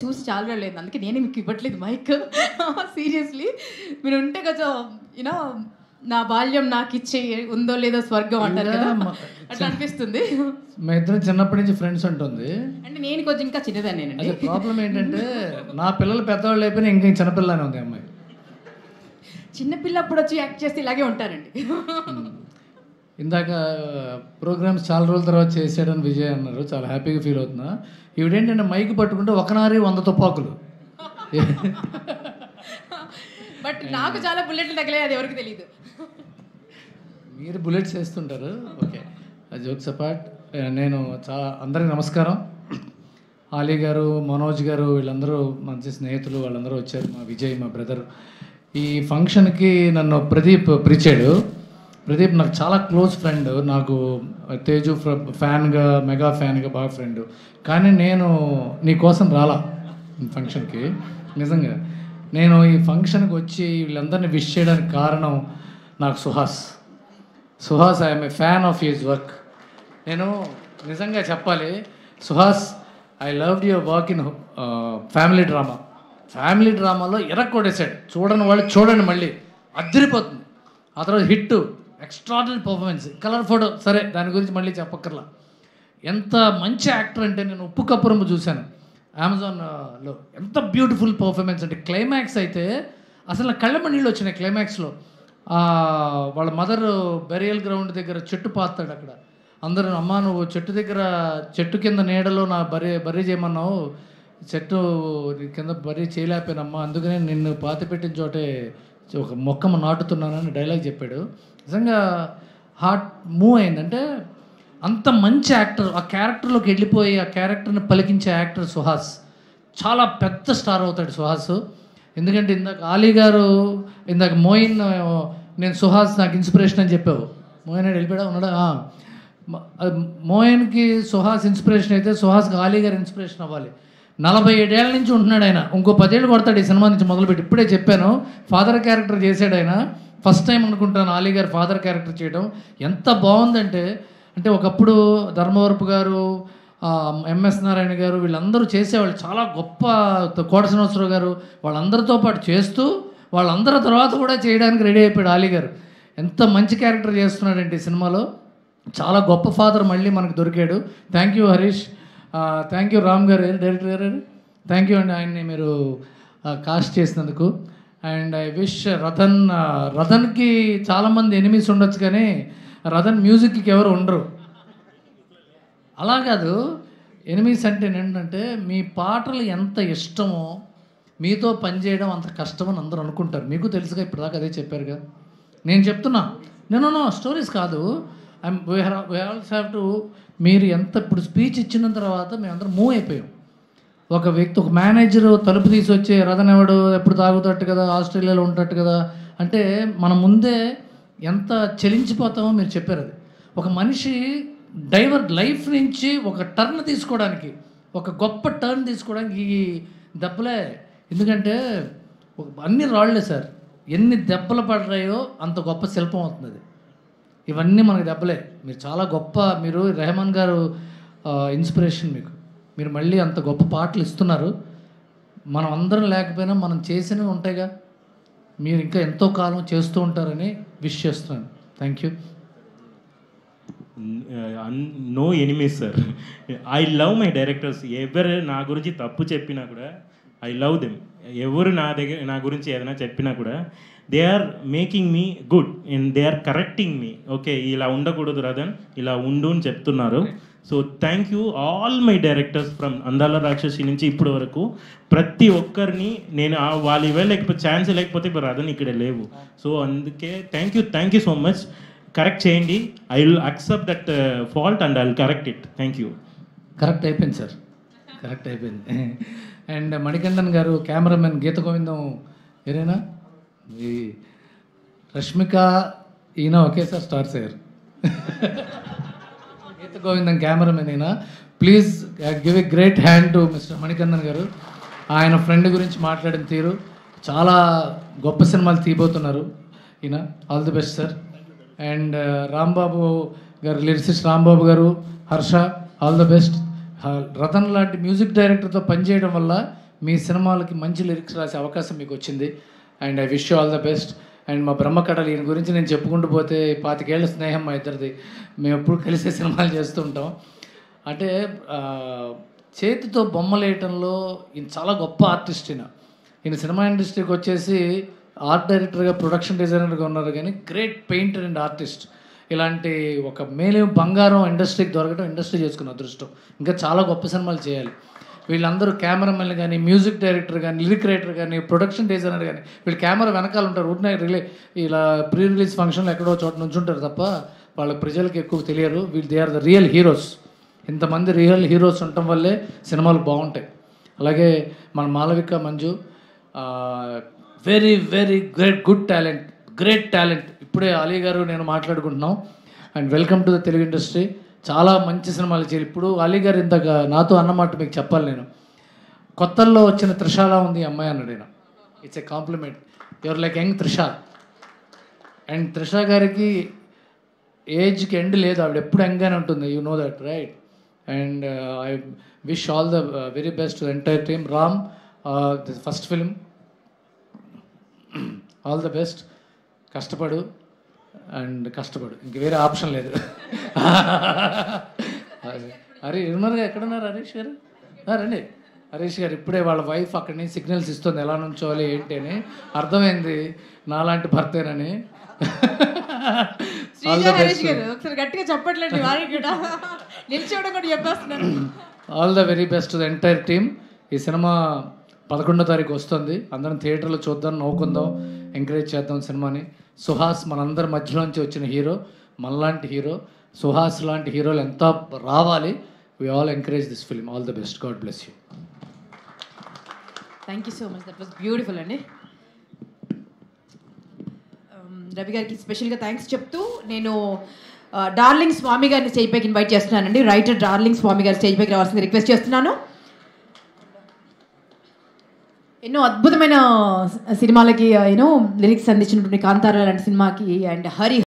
చూసి చాలా రోజులైంది. అందుకే నేనే మీకు ఇవ్వట్లేదు మైక్. సీరియస్‌లీ మీరుంటే కొంచెం నా బాల్యం నాకిచ్చే ఉందో లేదో స్వర్గం అంటారు కదా! అట్లా అనిపిస్తుంది. మా ఇద్దరం చిన్నప్పటి నుంచి ఫ్రెండ్స్ ఉంటుంది. అంటే నేను కొంచెం ఇంకా చిన్నదాన్నేనండి. అదే ప్రాబ్లం ఏంటంటే నా పిల్లలు పెద్దవాళ్ళు అయిపోయినా ఇంకా చిన్నపిల్లనే ఉంది అమ్మాయి. చిన్నపిల్ల అప్పుడు వచ్చి యాక్ట్ చేస్తే ఇలాగే ఉంటారండి. ఇందాక ప్రోగ్రామ్స్ చాలా రోజుల తర్వాత చేసాడని విజయ్ అన్నారు. చాలా హ్యాపీగా ఫీల్ అవుతున్నా. ఈవిడేంటంటే మైక్ పట్టుకుంటే ఒక నారి 100 తుపాకులు. బట్ నాకు చాలా బుల్లెట్లు తగిలాయి, అది ఎవరికి తెలియదు. మీరు బుల్లెట్స్ వేస్తుంటారు. Okay, jokes apart. నేను అందరికీ నమస్కారం. ఆలీ గారు, మనోజ్ గారు వీళ్ళందరూ మంచి స్నేహితులు, వాళ్ళందరూ వచ్చారు. మా విజయ్, మా బ్రదర్. ఈ ఫంక్షన్కి నన్ను ప్రదీప్ పిలిచాడు. ప్రదీప్ నాకు చాలా క్లోజ్ ఫ్రెండ్. నాకు తేజు ఫ్యాన్గా, మెగా ఫ్యాన్గా బాగా ఫ్రెండ్. కానీ నేను నీ కోసం రాలా ఫంక్షన్కి. నిజంగా నేను ఈ ఫంక్షన్కి వచ్చి వీళ్ళందరినీ విష్ చేయడానికి కారణం నాకు Suhas I'm a fan of his work. నేను నిజంగా చెప్పాలి, Suhas, I loved your work in family డ్రామాలో ఎరక్కొడేశాడు. చూడని వాళ్ళు చూడండి, మళ్ళీ అదిరిపోతుంది. ఆ తర్వాత hit, extraordinary performance, colour photo. సరే, దాని గురించి మళ్ళీ చెప్పక్కర్లా. ఎంత మంచి యాక్టర్ అంటే, నేను ఉప్పు కప్పురమ్మ చూశాను అమెజాన్లో. ఎంత బ్యూటిఫుల్ పర్ఫార్మెన్స్ అంటే, క్లైమాక్స్ అయితే అసలు కళ్ళమ్మ నీళ్ళు వచ్చినాయి. క్లైమాక్స్లో వాళ్ళ మదర్ బెరియల్ గ్రౌండ్ దగ్గర చెట్టు పాతాడు. అక్కడ అందరూ, అమ్మ నువ్వు చెట్టు కింద నీడలో నా బర్రీ చేయమన్నావు, చెట్టు కింద బర్రీ చేయలేకపోయానమ్మా, అందుకనే నిన్ను పాతి పెట్టిన చోటే ఒక మొక్కమ్మ నాటుతున్నానని డైలాగ్ చెప్పాడు. నిజంగా హార్ట్ మూవ్ అయిందంటే, అంత మంచి యాక్టర్. ఆ క్యారెక్టర్లోకి వెళ్ళిపోయి ఆ క్యారెక్టర్ని పలికించే యాక్టర్ సుహాస్. చాలా పెద్ద స్టార్ అవుతాడు సుహాస్. ఎందుకంటే ఇందాక ఆలీ గారు, ఇందాక మోయిన్, నేను సుహాస్ నాకు ఇన్స్పిరేషన్ అని చెప్పావు. మోయిన్ వెళ్ళిపోయా ఉన్నాడా? మోయిన్కి సుహాస్ ఇన్స్పిరేషన్ అయితే సుహాస్కి ఆలీ గారు ఇన్స్పిరేషన్ అవ్వాలి. 47 ఏళ్ళ నుంచి ఉంటున్నాడు ఆయన. ఇంకో 10 ఏళ్ళు కొడతాడు ఈ సినిమా నుంచి మొదలుపెట్టి. ఇప్పుడే చెప్పాను, ఫాదర్ క్యారెక్టర్ చేశాడు ఆయన. ఫస్ట్ టైం అనుకుంటాను ఆలీ గారు ఫాదర్ క్యారెక్టర్ చేయడం. ఎంత బాగుందంటే, ఒకప్పుడు ధర్మవరపు గారు, ఎంఎస్ నారాయణ గారు వీళ్ళందరూ చేసేవాళ్ళు. చాలా గొప్ప, కోట శ్రీనివాసరావు గారు, వాళ్ళందరితో పాటు చేస్తూ వాళ్ళందరి తర్వాత కూడా చేయడానికి రెడీ అయిపోయాడు ఆలీ గారు. ఎంత మంచి క్యారెక్టర్ చేస్తున్నాడంటే ఈ సినిమాలో. చాలా గొప్ప ఫాదర్ మళ్ళీ మనకు దొరికాడు. Thank you Harish, thank you Ram గారు, డైరెక్టర్ గారు, థ్యాంక్ యూ అండి ఆయన్ని మీరు కాస్ట్ చేసినందుకు. అండ్ ఐ విష్ రతన్కి చాలామంది ఎనిమీస్ ఉండొచ్చు, కానీ రతన్ మ్యూజిక్కి ఎవరు ఉండరు. అలా కాదు, ఎనిమీస్ అంటే ఏంటంటే, మీ పాటలు ఎంత ఇష్టమో మీతో పనిచేయడం అంత కష్టమని అందరూ అనుకుంటారు. మీకు తెలుసుగా, ఇప్పుడు దాకా అదే చెప్పారుగా. నేను చెప్తున్నా, నేను స్టోరీస్ కాదు, వీ ఆల్సో హ్యావ్ టు. మీరు ఎంత ఇప్పుడు స్పీచ్ ఇచ్చిన తర్వాత మేమందరం మూవ్ అయిపోయాం. ఒక వ్యక్తి, ఒక మేనేజరు తలుపు తీసి వచ్చి రతన్ ఎవడు ఎప్పుడు తాగుతట్టు కదా, ఆస్ట్రేలియాలో ఉంటట్టు కదా అంటే, మన ముందే ఎంత చలించిపోతామో మీరు చెప్పారు. అది ఒక మనిషి లైఫ్ నుంచి ఒక టర్న్ తీసుకోవడానికి, ఒక గొప్ప టర్న్ తీసుకోవడానికి ఈ దెబ్బలే. ఎందుకంటే అన్ని రాళ్లే సార్, ఎన్ని దెబ్బలు పడ్డాయో అంత గొప్ప శిల్పం అవుతుంది. ఇవన్నీ మనకి దెబ్బలే. మీరు చాలా గొప్ప, మీరు రెహమాన్ గారు ఇన్స్పిరేషన్ మీకు. మీరు మళ్ళీ అంత గొప్ప పాటలు ఇస్తున్నారు. మనం అందరం లేకపోయినా మనం చేసినవి ఉంటాయిగా, మీరు ఇంకా ఎంతో కాలం చేస్తూ ఉంటారని విష్ చేస్తున్నాను. Thank you. No enemies sir. I love my directors. ఎవరు నా గురించి తప్పు చెప్పినా కూడా ఐ లవ్ దెమ్. ఎవరు నా గురించి ఏదైనా చెప్పినా కూడా they are making me good and they are correcting me. Okay, ఇలా ఉండకూడదు రతన్, ఇలా ఉండు అని చెప్తున్నారు. So thank you all my directors from Andala Rakshasi నుంచి ఇప్పటి వరకు. ప్రతి ఒక్కరిని నేను వాళ్ళు ఇవ్వలేకపోతే, ఛాన్స్ లేకపోతే ఇప్పుడు రతన్ ఇక్కడ లేవు. సో అందుకే thank you so much. Correct చేయండి. I will accept that fault and I will correct it. Thank you. Correct అయిపోయింది సార్, కరెక్ట్ అయిపోయింది. And Manikandan garu, cameraman, Gita Govindam arena, ఈ రష్మిక, ఈయన ఒకేసారి స్టార్స్ అయ్యారు. గీత గోవిందం కెమెరామెన్ అయినా. Please give a great hand to mister Manikandan గారు. ఆయన ఫ్రెండ్ గురించి మాట్లాడిన తీరు, చాలా గొప్ప సినిమాలు తీయబోతున్నారు ఈయన. All the best sir. And Rambabu garu, lyricist Rambabu garu, Harsha, all the best. Ratan లాంటి మ్యూజిక్ డైరెక్టర్తో పనిచేయడం వల్ల మీ సినిమాలకి మంచి లిరిక్స్ రాసే అవకాశం మీకు వచ్చింది. And I wish you all the best. And మా బ్రహ్మకడలు ఈయన గురించి నేను చెప్పుకుంటూ పోతే 25 ఏళ్ళ స్నేహం మా ఇద్దరిది. మేము ఎప్పుడు కలిసే సినిమాలు చేస్తుంటాం. అంటే చేతితో బొమ్మలు వేయటంలో ఈయన చాలా గొప్ప ఆర్టిస్ట్. ఈయన సినిమా ఇండస్ట్రీకి వచ్చేసి ఆర్ట్ డైరెక్టర్గా, ప్రొడక్షన్ డిజైనర్గా ఉన్నారు, కానీ గ్రేట్ పెయింటర్ అండ్ ఆర్టిస్ట్. ఇలాంటి ఒక బంగారం ఇండస్ట్రీకి దొరకడం, ఇండస్ట్రీ చేసుకున్న అదృష్టం. ఇంకా చాలా గొప్ప సినిమాలు చేయాలి. వీళ్ళందరూ కెమెరామెన్ కానీ, మ్యూజిక్ డైరెక్టర్ కానీ, లిరిక్ రైటర్ కానీ, ప్రొడక్షన్ డిజైనర్ కానీ, వీళ్ళు కెమెరా వెనకాల ఉంటారు. ఊరినే ఇలా ప్రీ రిలీజ్ ఫంక్షన్లో ఎక్కడో చోట నుంచి ఉంటారు తప్ప వాళ్ళ ప్రజలకు ఎక్కువ తెలియరు. వీళ్ళు they are the real heroes. ఇంతమంది రియల్ హీరోస్ ఉండటం వల్లే సినిమాలు బాగుంటాయి. అలాగే మన Malavika Manju very very good talent, great talent. ఇప్పుడే అలీ గారు నేను మాట్లాడుకుంటున్నాం. And welcome to the Telugu industry. చాలా మంచి సినిమాలు చేయాలి. ఇప్పుడు అలీ గారు ఇంతగా నాతో అన్నమాట మీకు చెప్పాలి. నేను కొత్తల్లో వచ్చిన త్రిషాల ఉంది ఈ అమ్మాయి అన్నాడు. నేను it's a compliment. Your like young Trisha. And Trisha గారికి ఏజ్కి ఎండ్ లేదు, ఆవిడ ఎప్పుడు యంగ్గానే ఉంటుంది. You know that right. And I wish all the very best entire team. Ram, this first film, all the best. కష్టపడు ఇంక వేరే ఆప్షన్ లేదు. అరే ఉన్నారుగా, ఎక్కడున్నారు హరీష్ గారు? రండి. హరీష్ గారు ఇప్పుడే వాళ్ళ వైఫ్ అక్కడి నుంచి సిగ్నల్స్ ఇస్తుంది ఎలా నుంచోవాలి ఏంటి అని. అర్థమైంది నాలాంటి భర్తేనని. గట్టిగా చెప్పట్లేదు, నిల్చోవడం కూడా చెప్పేస్తున్నాను. All the very best the entire team. ఈ సినిమా 11వ తారీఖు వస్తుంది. అందరం థియేటర్లో చూద్దాం, నవ్వుకుందాం, ఎంకరేజ్ చేద్దాం సినిమాని. సుహాస్ మనందరి మధ్యలోంచి వచ్చిన హీరో, మనలాంటి హీరో. సుహాస్ లాంటి హీరోలు ఎంత రావాలి. We all encourage this film. All the best. God bless you. Thank you so much. That was beautiful అండి. రవి గారికి స్పెషల్గా థ్యాంక్స్ చెప్తూ నేను డార్లింగ్ స్వామి గారిని స్టేజ్ పైకి ఇన్వైట్ చేస్తున్నానండి. రైటర్ డార్లింగ్ స్వామి గారు స్టేజ్ పైకి రావాల్సింది రిక్వెస్ట్ చేస్తున్నాను. ఎన్నో అద్భుతమైన సినిమాలకి లిరిక్స్ అందించినటువంటి కాంతారా లాంటి సినిమాకి అండ్ హరి